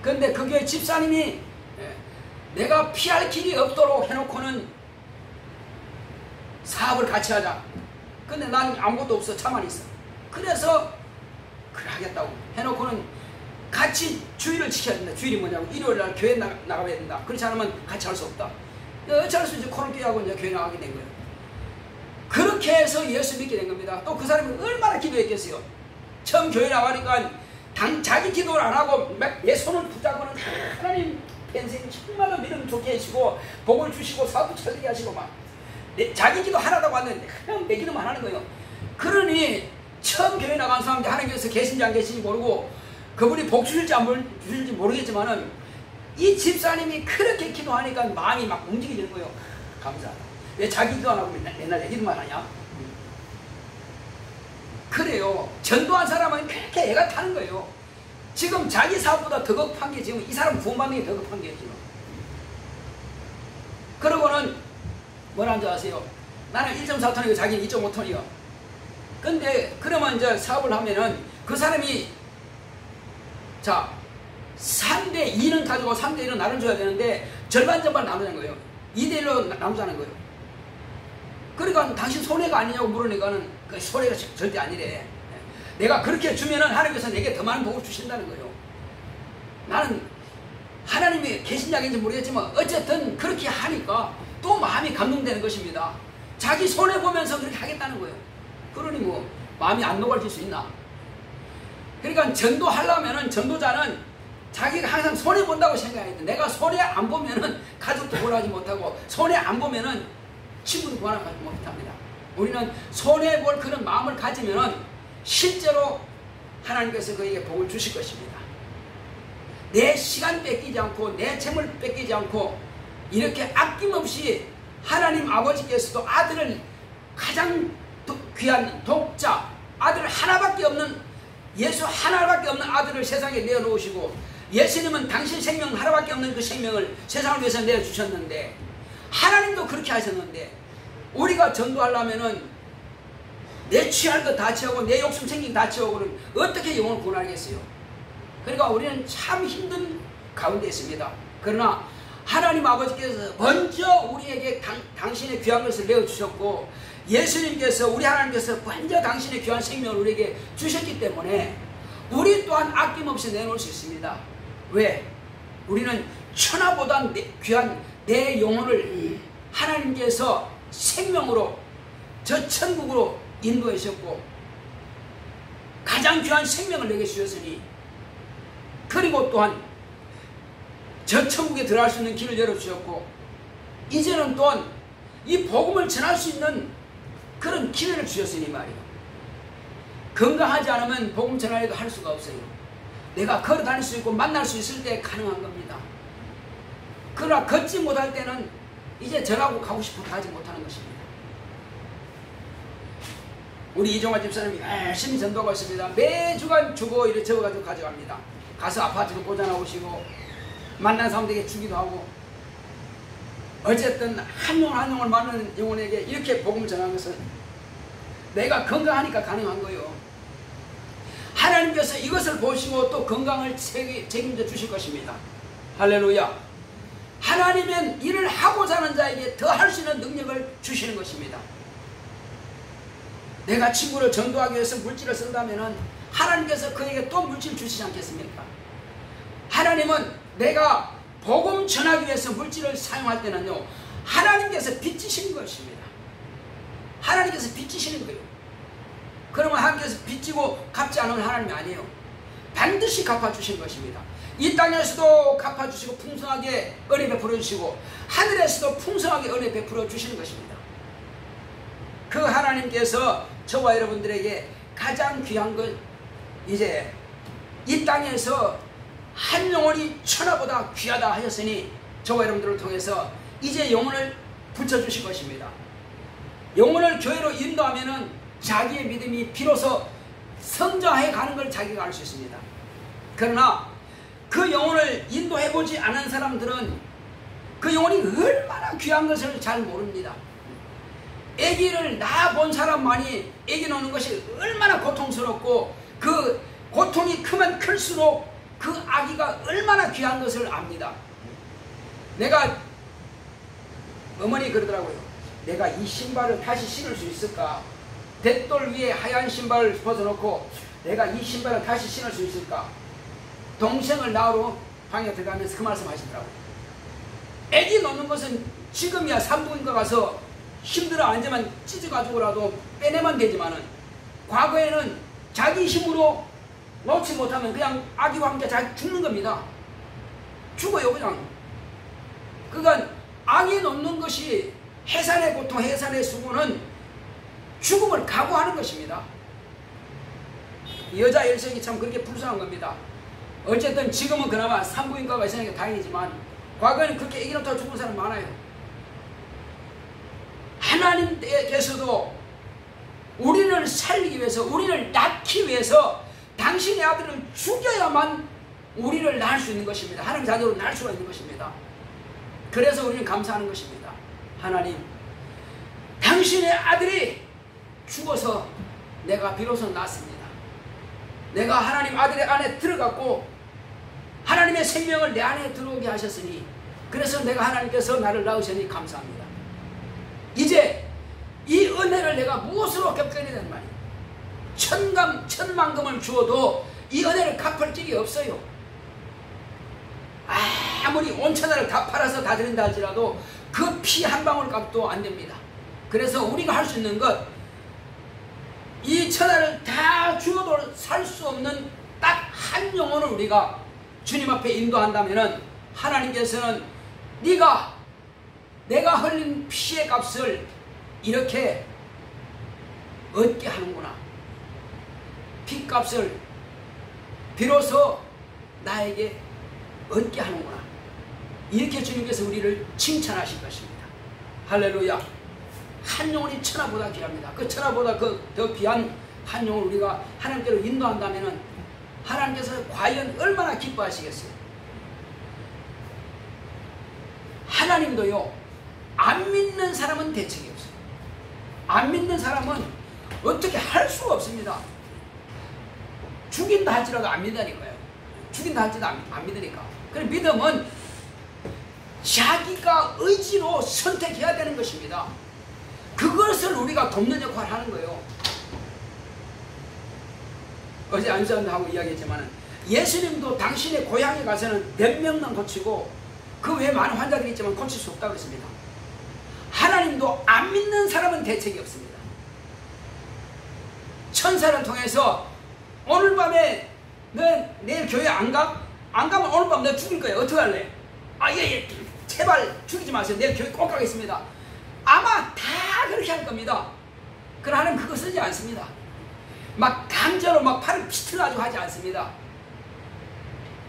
근데 그게 집사님이 내가 피할 길이 없도록 해놓고는 사업을 같이 하자. 근데 난 아무것도 없어. 차만 있어. 그래서 그래 하겠다고 해놓고는 같이 주의를 지켜야 된다. 주일이 뭐냐고 일요일날 교회 나가야 된다. 그렇지 않으면 같이 할 수 없다. 어쩔 수 없이 코로나하고 이제 교회 나가게 된 거예요. 그렇게 해서 예수 믿게 된 겁니다. 또 그 사람이 얼마나 기도했겠어요. 처음 교회 나가니까 자기 기도를 안 하고 막 내 손을 붙잡고는 하나님 평생 정말로 믿음 좋게 해주시고 복을 주시고 사업도 잘 되게 하시고 막 자기 기도 하나도 안 하는데 그냥 내 기도만 하는 거예요. 그러니 처음 교회 나간 사람들 하나님께서 계신지 안 계신지 모르고 그분이 복 주실지 안 주실지 모르겠지만은 이 집사님이 그렇게 기도하니까 마음이 막 움직이는 거예요. 감사하다. 왜 자기 기도 안 하고 맨날 내 기도만 하냐? 그래요. 전도한 사람은 그렇게 애가 타는 거예요. 지금 자기 사업보다 더 급한 게 지금 이 사람 구원받는 게 더 급한 게 지금. 그러고는 뭐라는 줄 아세요? 나는 1.4톤이고 자기는 2.5톤이요. 근데 그러면 이제 사업을 하면은 그 사람이 자 3대 2는 가지고 3대 1은 나눠줘야 되는데 절반 나누자는 거예요. 2대 1로 나누자는 거예요. 그러니까 당신 손해가 아니냐고 물으니까는 그 손해가 절대 아니래. 내가 그렇게 주면은 하나님께서 내게 더 많은 복을 주신다는 거예요. 나는 하나님이 계신지 안 계신지 모르겠지만 어쨌든 그렇게 하니까 또 마음이 감동되는 것입니다. 자기 손해 보면서 그렇게 하겠다는 거예요. 그러니 뭐 마음이 안 녹아질 수 있나? 그러니까 전도하려면은 전도자는 자기가 항상 손해 본다고 생각해야 돼. 내가 손해 안 보면은 가족도 구원하지 못하고 손해 안 보면은 친구도 구원하지 못합니다. 우리는 손해 볼 그런 마음을 가지면은 실제로 하나님께서 그에게 복을 주실 것입니다. 내 시간 뺏기지 않고 내 재물 뺏기지 않고 이렇게 아낌없이 하나님 아버지께서도 아들을 가장 귀한 독자 아들 하나밖에 없는 예수 하나밖에 없는 아들을 세상에 내어놓으시고 예수님은 당신 생명 하나밖에 없는 그 생명을 세상을 위해서 내어주셨는데 하나님도 그렇게 하셨는데 우리가 전도하려면은 내 취할 것 다 취하고 내 욕심 생긴 다 취하고는 어떻게 영혼을 구원하겠어요? 그러니까 우리는 참 힘든 가운데 있습니다. 그러나 하나님 아버지께서 먼저 우리에게 당신의 귀한 것을 내어주셨고, 예수님께서, 우리 하나님께서 먼저 당신의 귀한 생명을 우리에게 주셨기 때문에 우리 또한 아낌없이 내놓을 수 있습니다. 왜? 우리는 천하보다 귀한 내 영혼을 하나님께서 생명으로 저 천국으로 인도해 주셨고, 가장 귀한 생명을 내게 주셨으니, 그리고 또한 저 천국에 들어갈 수 있는 길을 열어주셨고, 이제는 또한 이 복음을 전할 수 있는 그런 기회를 주셨으니 말이에요. 건강하지 않으면 복음 전하려도 할 수가 없어요. 내가 걸어 다닐 수 있고 만날 수 있을 때 가능한 겁니다. 그러나 걷지 못할 때는 이제 전하고 가고 싶어도 가지 못하는 것입니다. 우리 이종화 집사님이 열심히 전도하고 있습니다. 매주간 주보 이렇게 적어가지고 가져갑니다. 가서 아파트도 보존하고 만난 사람들에게 주기도 하고, 어쨌든 한 영혼 한 영혼 많은 영혼에게 이렇게 복음을 전하는 것은 내가 건강하니까 가능한 거예요. 하나님께서 이것을 보시고 또 건강을 책임져 주실 것입니다. 할렐루야. 하나님은 일을 하고자 하는 자에게 더 할 수 있는 능력을 주시는 것입니다. 내가 친구를 전도하기 위해서 물질을 쓴다면 하나님께서 그에게 또 물질을 주시지 않겠습니까? 하나님은 내가 복음 전하기 위해서 물질을 사용할 때는요, 하나님께서 빚지시는 것입니다. 하나님께서 빚지시는 거예요. 그러면 하나님께서 빚지고 갚지 않으면 하나님이 아니에요. 반드시 갚아주시는 것입니다. 이 땅에서도 갚아주시고 풍성하게 은혜 베풀어 주시고, 하늘에서도 풍성하게 은혜 베풀어 주시는 것입니다. 그 하나님께서 저와 여러분들에게 가장 귀한 건, 이제 이 땅에서 한 영혼이 천하보다 귀하다 하셨으니 저와 여러분들을 통해서 이제 영혼을 붙여주실 것입니다. 영혼을 교회로 인도하면은 자기의 믿음이 비로소 성장해 가는 걸 자기가 알 수 있습니다. 그러나 그 영혼을 인도해보지 않은 사람들은 그 영혼이 얼마나 귀한 것을 잘 모릅니다. 아기를 낳아본 사람만이 아기 놓는 것이 얼마나 고통스럽고, 그 고통이 크면 클수록 그 아기가 얼마나 귀한 것을 압니다. 내가, 어머니 그러더라고요. 내가 이 신발을 다시 신을 수 있을까? 댓돌 위에 하얀 신발을 벗어놓고 내가 이 신발을 다시 신을 수 있을까? 동생을 낳으러 방에 들어가면서 그 말씀 하시더라고요. 아기 놓는 것은 지금이야 산부인과 가서 힘들어 앉으면 찢어가지고라도 빼내면 되지만은, 과거에는 자기 힘으로 놓지 못하면 그냥 아기와 함께 잘 죽는 겁니다. 죽어요 그냥. 그러니까 아기 놓는 것이 해산의 고통, 해산의 수고는 죽음을 각오하는 것입니다. 여자 일생이 참 그렇게 불쌍한 겁니다. 어쨌든 지금은 그나마 산부인과가 있으니까 다행이지만, 과거에는 그렇게 아기 놓다가 죽은 사람 많아요. 하나님께서도 우리를 살리기 위해서, 우리를 낳기 위해서 당신의 아들을 죽여야만 우리를 낳을 수 있는 것입니다. 하나님 자녀로 낳을 수가 있는 것입니다. 그래서 우리는 감사하는 것입니다. 하나님, 당신의 아들이 죽어서 내가 비로소 낳았습니다. 내가 하나님 아들의 안에 들어갔고 하나님의 생명을 내 안에 들어오게 하셨으니, 그래서 내가 하나님께서 나를 낳으시니 감사합니다. 이제 이 은혜를 내가 무엇으로 갚아야 되는 말이에요. 천만금을 주어도 이 은혜를 갚을 길이 없어요. 아무리 온 천하를 다 팔아서 다 드린다 할지라도 그 피 한 방울 값도 안 됩니다. 그래서 우리가 할 수 있는 것, 이 천하를 다 주어도 살 수 없는 딱 한 영혼을 우리가 주님 앞에 인도한다면은, 하나님께서는 내가 흘린 피의 값을 이렇게 얻게 하는구나. 피값을 비로소 나에게 얻게 하는구나. 이렇게 주님께서 우리를 칭찬하실 것입니다. 할렐루야. 한 영혼이 천하보다 귀합니다. 그 천하보다 더 귀한 한 영혼을 우리가 하나님께로 인도한다면 하나님께서 과연 얼마나 기뻐하시겠어요. 하나님도요, 안 믿는 사람은 대책이 없어요. 안 믿는 사람은 어떻게 할 수가 없습니다. 죽인다 할지라도 안 믿으니까요. 죽인다 할지도 안 믿으니까. 그래 믿음은 자기가 의지로 선택해야 되는 것입니다. 그것을 우리가 돕는 역할을 하는 거예요. 어제 안수한다고 이야기했지만 예수님도 당신의 고향에 가서는 몇 명만 고치고 그 외에 많은 환자들이 있지만 고칠 수 없다고 했습니다. 하나님도 안 믿는 사람은 대책이 없습니다. 천사를 통해서 오늘 밤에 너 내일 교회 안 가? 안 가면 오늘 밤 너 죽일 거야. 어떻게 할래? 예, 제발 죽이지 마세요. 내일 교회 꼭 가겠습니다. 아마 다 그렇게 할 겁니다. 그러나 하나님 그거 쓰지 않습니다. 막 강제로 막 팔을 비틀어가지고 하지 않습니다.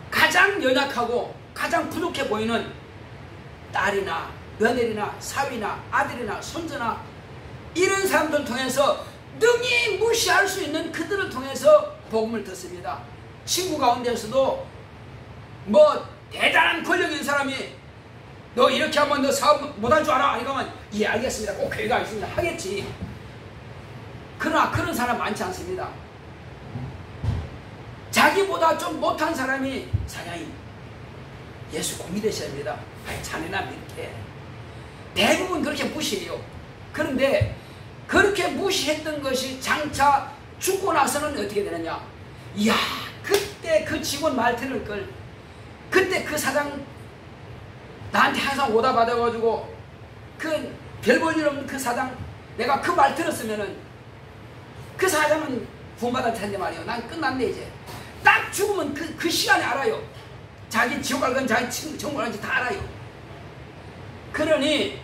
가장 연약하고 가장 부족해 보이는 딸이나 며느리나 사위나 아들이나 손자나 이런 사람들 통해서 능히 무시할 수 있는 그들을 통해서 복음을 듣습니다. 친구 가운데서도 뭐 대단한 권력 있는 사람이 너 이렇게 하면 너 사업 못할 줄 알아? 아니면 예 알겠습니다. 꼭 교회 가겠습니다. 하겠지. 그러나 그런 사람 많지 않습니다. 자기보다 좀 못한 사람이 사장님 예수 공이 되셔야 합니다. 자네나 믿게. 대부분 그렇게 무시해요. 그런데 그렇게 무시했던 것이 장차 죽고 나서는 어떻게 되느냐. 이야 그때 그 직원 말 들을 걸. 그때 그 사장 나한테 항상 오다 받아가지고 그 별 볼 일 없는 그 사장 내가 그 말 들었으면은 그 사장은 구원받을 텐데 말이에요. 난 끝났네 이제. 딱 죽으면 그 시간에 알아요. 자기 지옥 갈 건 자기 천국 갈지 다 알아요. 그러니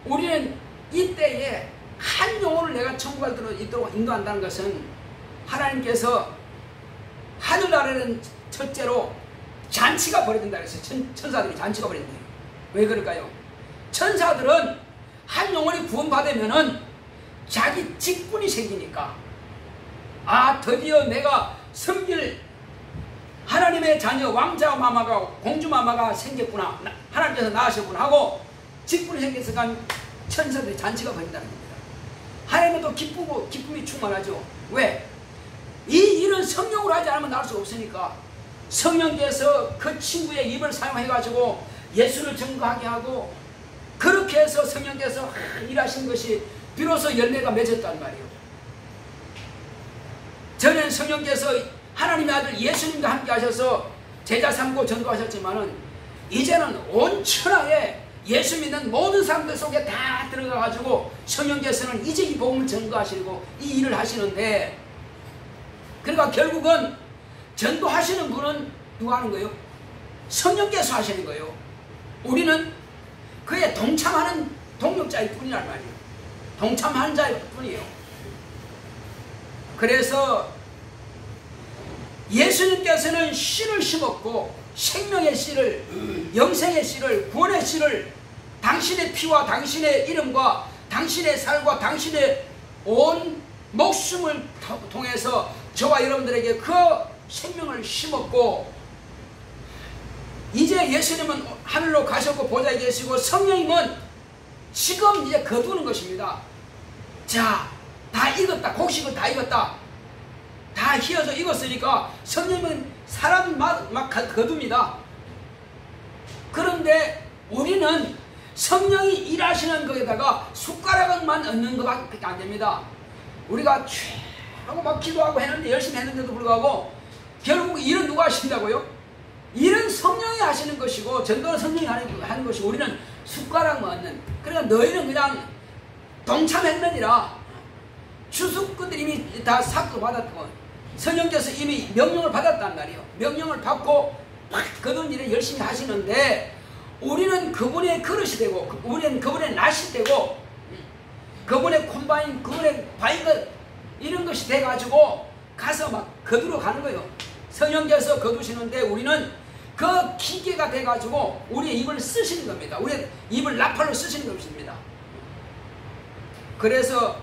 우리는 이때에 한 영혼을 내가 천국 갈 수 있도록 인도한다는 것은 하나님께서 하늘나라는 첫째로 잔치가 벌어진다 그랬어요. 천사들이 잔치가 벌어진다. 왜 그럴까요? 천사들은 한 영혼이 구원받으면은 자기 직분이 생기니까 드디어 내가 섬길 하나님의 자녀 왕자 마마가 공주 마마가 생겼구나. 하나님께서 낳으셨구나 하고 직분이 생겼으니까 천사들이 잔치가 벌인다는 겁니다. 하나님은 또 기쁨이 충만하죠. 왜? 이 일은 성령으로 하지 않으면 나올 수가 없으니까 성령께서 그 친구의 입을 사용해가지고 예수를 증거하게 하고 그렇게 해서 성령께서 일하신 것이 비로소 열매가 맺었단 말이에요. 전에는 성령께서 하나님의 아들 예수님과 함께 하셔서 제자 삼고 전도하셨지만은 이제는 온 천하에 예수 믿는 모든 사람들 속에 다 들어가가지고 성령께서는 이제 이 복음을 전도하시고 이 일을 하시는데 그러니까 결국은 전도하시는 분은 누가 하는 거예요? 성령께서 하시는 거예요. 우리는 그에 동참하는 동력자일 뿐이란 말이에요. 동참하는 자일 뿐이에요. 그래서 예수님께서는 씨를 심었고 생명의 씨를 영생의 씨를 구원의 씨를 당신의 피와 당신의 이름과 당신의 살과 당신의 온 목숨을 통해서 저와 여러분들에게 그 생명을 심었고 이제 예수님은 하늘로 가셨고 보좌에 계시고 성령님은 지금 이제 거두는 것입니다. 자, 다 익었다. 곡식을 다 익었다. 다 휘어서 익었으니까 성령님은 사람 막 거둡니다. 그런데 우리는 성령이 일하시는 것에다가 숟가락만 얹는 것밖에 안 됩니다. 우리가 하고 막 기도하고 했는데 열심히 했는데도 불구하고 결국 일은 누가 하신다고요? 일은 성령이 하시는 것이고 전도는 성령이 하는 것이고 우리는 숟가락만 얹는. 그러니까 너희는 그냥 동참했느니라. 주수꾼들이 이미 다 삭도 받았고 성령께서 이미 명령을 받았단 말이에요. 명령을 받고 막 거둔 일을 열심히 하시는데 우리는 그분의 그릇이 되고 우리는 그분의 낫이 되고 그분의 콤바인 그분의 바인것 이런 것이 돼가지고 가서 막 거두러 가는 거예요. 성령께서 거두시는데 우리는 그 기계가 돼가지고 우리의 입을 쓰시는 겁니다. 우리의 입을 나팔로 쓰시는 것입니다. 그래서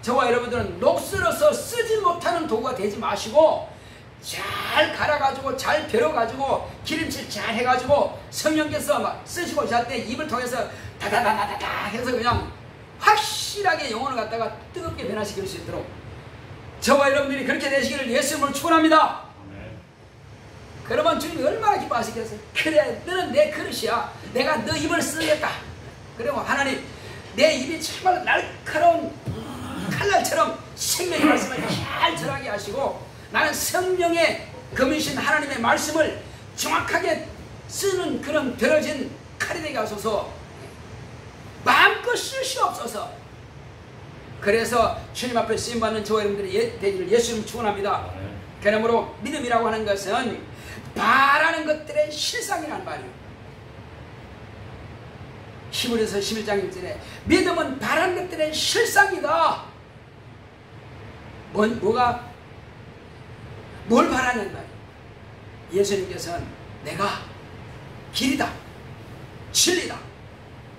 저와 여러분들은 녹슬어서 쓰지 못하는 도구가 되지 마시고 잘 갈아가지고 잘 벼러가지고 기름칠 잘 해가지고 성령께서 막 쓰시고 잘 때 입을 통해서 다다다다다 해서 그냥 확실히 확실하게 영혼을 갖다가 뜨겁게 변화시킬 수 있도록 저와 여러분들이 그렇게 되시기를 예수님을 축원합니다. 그러면 주님이 얼마나 기뻐하시겠어요? 그래, 너는 내 그릇이야. 내가 너 입을 쓰겠다. 그리고 하나님, 내 입이 정말 날카로운 칼날처럼 생명의 말씀을 잘 전하게 하시고, 나는 성령의 금이신 하나님의 말씀을 정확하게 쓰는 그런 들어진 칼이 되게 하소서. 마음껏 쓰시옵소서. 그래서 주님 앞에 쓰임받는 저와 여러분들이 되기를 예수님 축원합니다. 그러므로 믿음이라고 하는 것은 바라는 것들의 실상이란 말이에요. 히브리서 11장 1절에 믿음은 바라는 것들의 실상이다. 뭘 바라는 말이에요? 예수님께서는 내가 길이다, 진리다,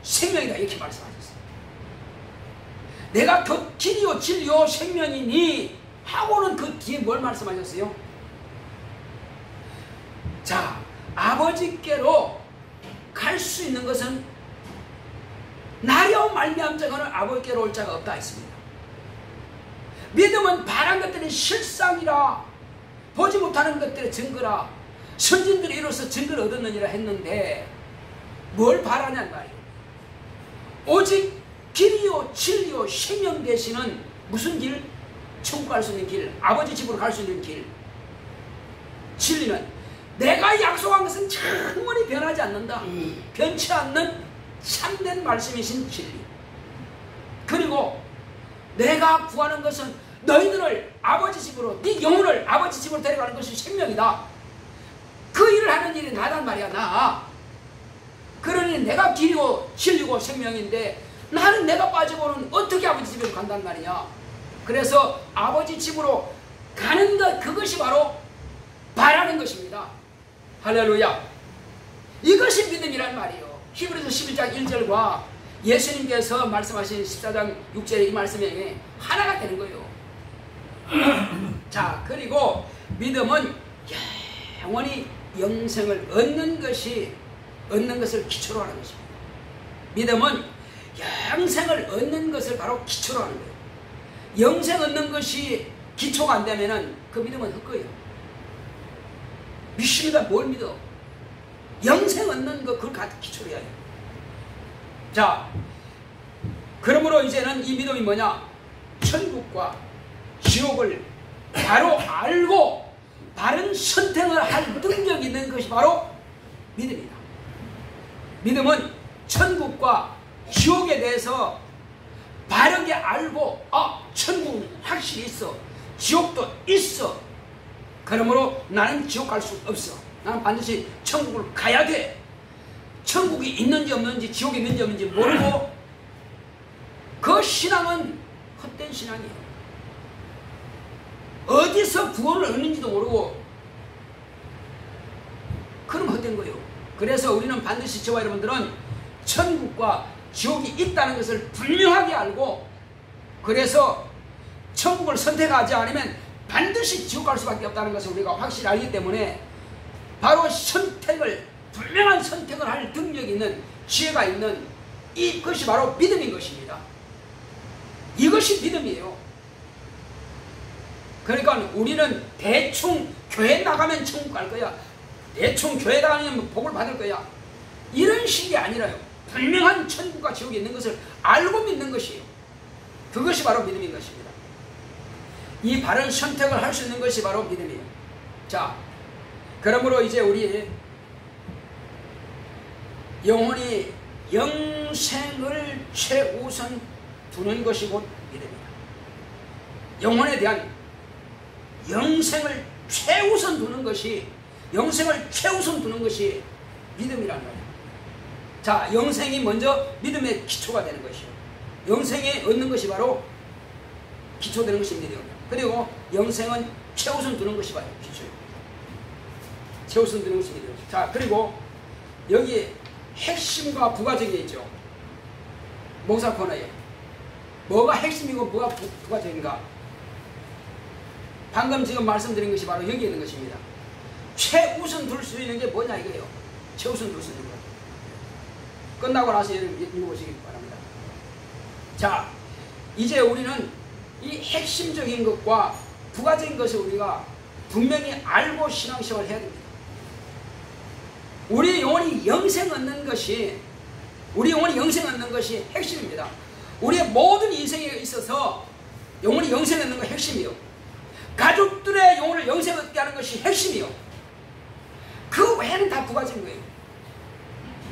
생명이다 이렇게 말씀하셨어요. 내가 길이요 진리요 생명이니 하고는 그 뒤에 뭘 말씀하셨어요? 자, 아버지께로 갈 수 있는 것은 나여 말미암 자고는 아버지께로 올 자가 없다 했습니다. 믿음은 바란 것들의 실상이라, 보지 못하는 것들의 증거라, 선진들이 이로써 증거를 얻었느니라 했는데 뭘 바라냐는 말이에요. 오직 길이요 진리요 생명 되시는 무슨 길? 천국 갈 수 있는 길, 아버지 집으로 갈 수 있는 길. 진리는 내가 약속한 것은 영원히 변하지 않는다. 변치 않는 참된 말씀이신 진리. 그리고 내가 구하는 것은 너희들을 아버지 집으로, 네 영혼을 아버지 집으로 데려가는 것이 생명이다. 그 일을 하는 일이 나단 말이야, 나. 그러니 내가 길이고 진리고 생명인데 나는 내가 빠지고는 어떻게 아버지 집으로 간단 말이냐. 그래서 아버지 집으로 가는 것, 그것이 바로 바라는 것입니다. 할렐루야. 이것이 믿음이란 말이에요. 히브리서 11장 1절과 예수님께서 말씀하신 14장 6절의 이 말씀에 하나가 되는 거예요. 자, 그리고 믿음은 영원히 영생을 얻는 것을 기초로 하는 것입니다. 믿음은 영생을 얻는 것을 바로 기초로 하는 거예요. 영생 얻는 것이 기초가 안 되면은 그 믿음은 헛거예요. 믿습니다. 뭘 믿어? 영생 얻는 거, 그걸 기초로 해야 돼요. 자, 그러므로 이제는 이 믿음이 뭐냐? 천국과 지옥을 바로 알고 바른 선택을 할 능력이 있는 것이 바로 믿음이다. 믿음은 천국과 지옥에 대해서 바르게 알고, 천국은 확실히 있어, 지옥도 있어. 그러므로 나는 지옥 갈 수 없어. 나는 반드시 천국을 가야 돼. 천국이 있는지 없는지, 지옥이 있는지 없는지 모르고 그 신앙은 헛된 신앙이에요. 어디서 구원을 얻는지도 모르고 그럼 헛된 거예요. 그래서 우리는 반드시, 저와 여러분들은 천국과 지옥이 있다는 것을 분명하게 알고, 그래서 천국을 선택하지 않으면 반드시 지옥 갈 수밖에 없다는 것을 우리가 확실히 알기 때문에 바로 분명한 선택을 할 능력이 있는, 지혜가 있는 이것이 바로 믿음인 것입니다. 이것이 믿음이에요. 그러니까 우리는 대충 교회 나가면 천국 갈 거야, 대충 교회 나가면 복을 받을 거야, 이런 식이 아니라요. 분명한 천국과 지옥이 있는 것을 알고 믿는 것이에요. 그것이 바로 믿음인 것입니다. 이 바른 선택을 할 수 있는 것이 바로 믿음이에요. 자, 그러므로 이제 우리 영혼이 영생을 최우선 두는 것이 곧 믿음이다. 영혼에 대한 영생을 최우선 두는 것이 믿음이란 말이에요. 자, 영생이 먼저 믿음의 기초가 되는 것이요. 영생에 얻는 것이 바로 기초되는 것이 믿음이에요. 그리고 영생은 최우선 두는 것이 바로 기초예요. 최우선 두는 것이 믿음이에요. 자, 그리고 여기 핵심과 부가적이 있죠. 목사 코너에 뭐가 핵심이고 뭐가 부가적인가? 방금 지금 말씀드린 것이 바로 여기 있는 것입니다. 최우선 둘 수 있는 게 뭐냐 이거예요. 최우선 둘 수 있는 것. 끝나고 나서 읽어보시기 바랍니다. 자, 이제 우리는 이 핵심적인 것과 부가적인 것을 우리가 분명히 알고 신앙생활을 해야 됩니다. 우리 영혼이 영생 얻는 것이 핵심입니다. 우리의 모든 인생에 있어서 영혼이 영생 얻는 것이 핵심이요. 가족들의 영혼을 영생 얻게 하는 것이 핵심이요. 그 외에는 다 부가적인 거예요.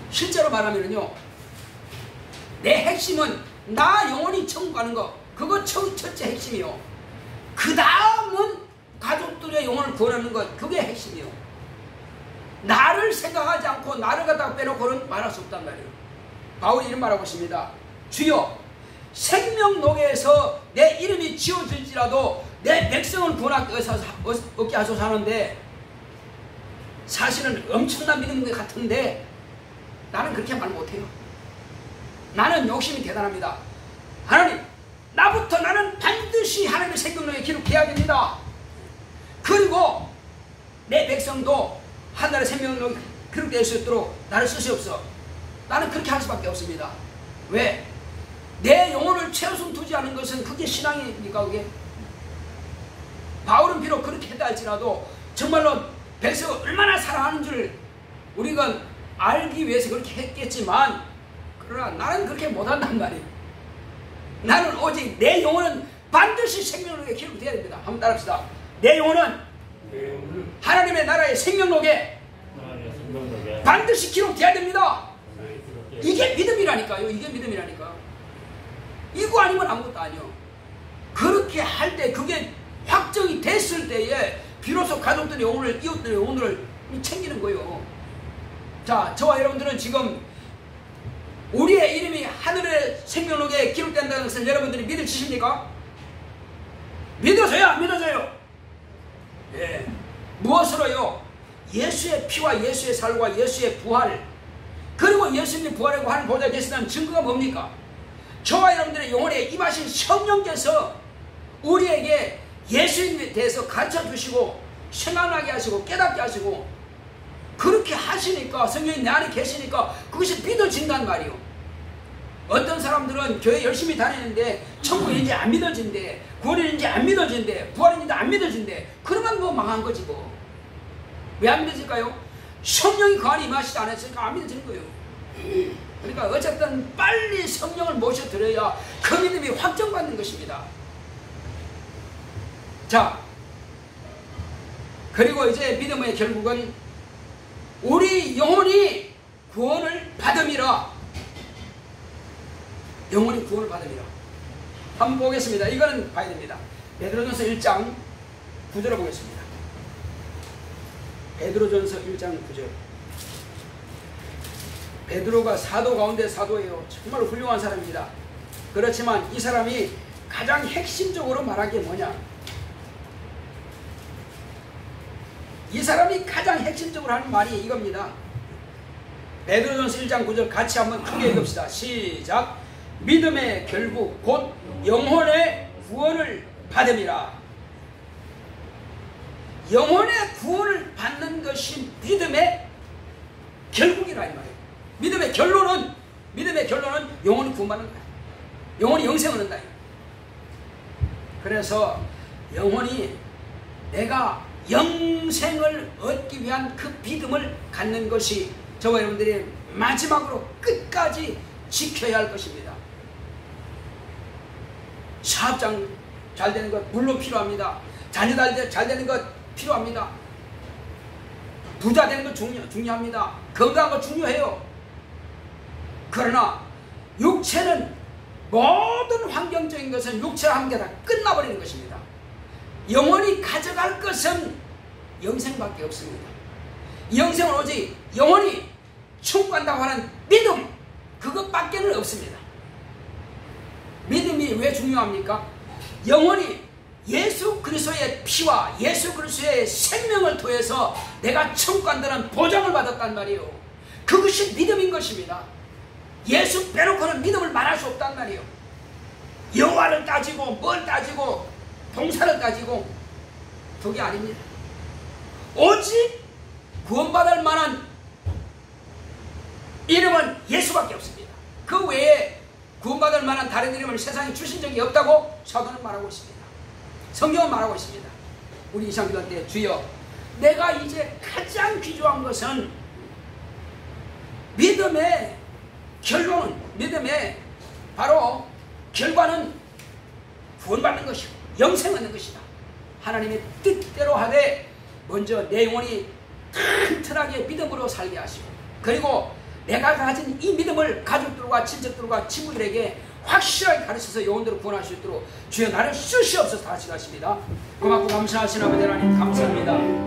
실제로 말하면요, 내 핵심은 나 영혼이 천국 가는 거, 그거 첫째 핵심이요. 그 다음은 가족들의 영혼을 구원하는 것, 그게 핵심이요. 나를 생각하지 않고 나를 갖다가 빼놓고는 말할 수 없단 말이에요. 바울이 이런 말하고 있습니다. 주여, 생명록에서 내 이름이 지워질지라도 내 백성을 구원하게 하소서 하는데, 사실은 엄청난 믿음 같은데 나는 그렇게 말 못해요. 나는 욕심이 대단합니다. 하나님, 나는 반드시 하나님의 생명록에 기록해야 됩니다. 그리고 내 백성도 하늘의 생명록에 기록될 수 있도록 나를 쓰시옵소서. 나는 그렇게 할 수밖에 없습니다. 왜? 내 영혼을 최우선 두지 않은 것은 그게 신앙입니까? 그게? 바울은 비록 그렇게 했다 할지라도 정말로 백성을 얼마나 사랑하는 줄 우리가 알기 위해서 그렇게 했겠지만, 그러나 나는 그렇게 못한단 말이에요. 나는 오직 내 영혼은 반드시 생명록에 기록되어야 됩니다. 한번 따라합시다. 내 영혼은 하나님의 나라의 생명록에 반드시 기록되어야 됩니다. 이게 믿음이라니까요. 이게 믿음이라니까. 이거 아니면 아무것도 아니요. 그렇게 할 때, 그게 확정이 됐을 때에 비로소 가족들의 영혼을, 이웃들의 영혼을 챙기는 거예요. 자, 저와 여러분들은 지금 우리의 이름이 하늘의 생명록에 기록된다는 것을 여러분들이 믿으십니까? 믿어져요? 안 믿어져요? 예. 무엇으로요? 예수의 피와 예수의 살과 예수의 부활, 그리고 예수님이 부활하고 하늘 보좌에 계시다는 증거가 뭡니까? 저와 여러분들의 영혼에 임하신 성령께서 우리에게 예수님에 대해서 가르쳐 주시고 생각나게 하시고 깨닫게 하시고, 그렇게 하시니까, 성령이 내 안에 계시니까 그것이 믿어진단 말이요. 어떤 사람들은 교회 열심히 다니는데 천국인지 안 믿어진대, 구원인지 안 믿어진대, 부활인지 안 믿어진대. 그러면 뭐 망한 거지 뭐. 왜 안 믿어질까요? 성령이 그 안에 임하시지 않았으니까 안 믿어지는 거예요. 그러니까 어쨌든 빨리 성령을 모셔드려야 그 믿음이 확정받는 것입니다. 자, 그리고 이제 믿음의 결국은 우리 영혼이 구원을 받음이라. 영혼이 구원을 받음이라. 한번 보겠습니다. 이거는 봐야 됩니다. 베드로전서 1장 9절을 보겠습니다. 베드로전서 1장 9절. 베드로가 사도 가운데 사도예요. 정말 훌륭한 사람입니다. 그렇지만 이 사람이 가장 핵심적으로 말한 게 뭐냐? 이 사람이 가장 핵심적으로 하는 말이 이겁니다. 베드로전서 1장 9절 같이 한번 크게 읽읍시다. 시작. 믿음의 결국 곧 영혼의 구원을 받음이라. 영혼의 구원을 받는 것이 믿음의 결국이라 이 말이에요. 믿음의 결론은 영혼이 구원받는 거야. 영혼이 영생을 얻는다. 그래서 영혼이 내가 영생을 얻기 위한 그 믿음을 갖는 것이 저와 여러분들이 마지막으로 끝까지 지켜야 할 것입니다. 사업장 잘 되는 것 물론 필요합니다. 자녀 잘 되는 것 필요합니다. 부자 되는 것 중요합니다. 건강한 것 중요해요. 그러나 육체는, 모든 환경적인 것은 육체와 함께 다 끝나버리는 것입니다. 영혼이 가져갈 것은 영생밖에 없습니다. 영생은 오직 영혼이 천국 간다고 하는 믿음, 그것밖에는 없습니다. 믿음이 왜 중요합니까? 영혼이 예수 그리스도의 피와 예수 그리스도의 생명을 통해서 내가 천국 간다는 보장을 받았단 말이에요. 그것이 믿음인 것입니다. 예수 빼놓고는 믿음을 말할 수 없단 말이에요. 여호와를 따지고 뭘 따지고 동사를 따지고 그게 아닙니다. 오직 구원받을 만한 이름은 예수밖에 없습니다. 그 외에 구원받을 만한 다른 이름을 세상에 주신 적이 없다고 사도는 말하고 있습니다. 성경은 말하고 있습니다. 우리 이상기도 때 주여 내가 이제 가장 귀중한 것은 믿음의 결론은 믿음의 바로 결과는 구원받는 것이고 영생 얻는 것이다. 하나님의 뜻대로 하되 먼저 내 영혼이 튼튼하게 믿음으로 살게 하시고 그리고 내가 가진 이 믿음을 가족들과 친척들과 친구들에게 확실하게 가르쳐서 영혼들을 구원할 수 있도록 주여 나를 쓰시옵소서 다 같이 하십니다. 고맙고 감사하신 아버지 하나님 감사합니다.